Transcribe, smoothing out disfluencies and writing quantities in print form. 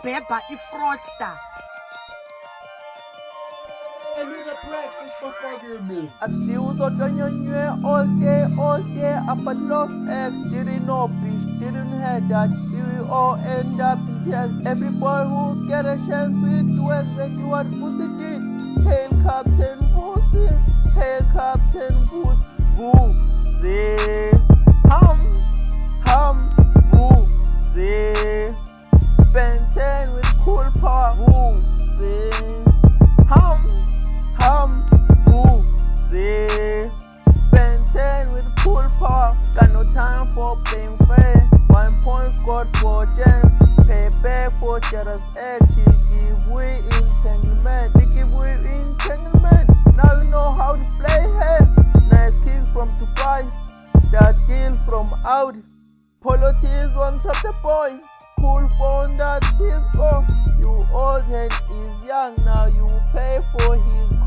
Beba ifrosta. Asiuso Donyonye all day up at Lost X. Didn't know bitch, didn't hear that. We all end up in tears. Every boy who get a chance will do exactly what Vusi did. Hail Captain Vusi, hail Captain Vusi. Vusi, Vusi. Ben 10 with cool power. Vusi, Vusi. Ben 10 with cool power. Got no time for playing fair. 1 point scored for gems. Pay back for Shadow's edge. He give way entanglement. He give way entanglement. Now you know how to play here. Nice kicks from Dubai. That deal from Audi. Polo tees on trap the boy. Cool phone, that's his score. You old and is young, now you pay for his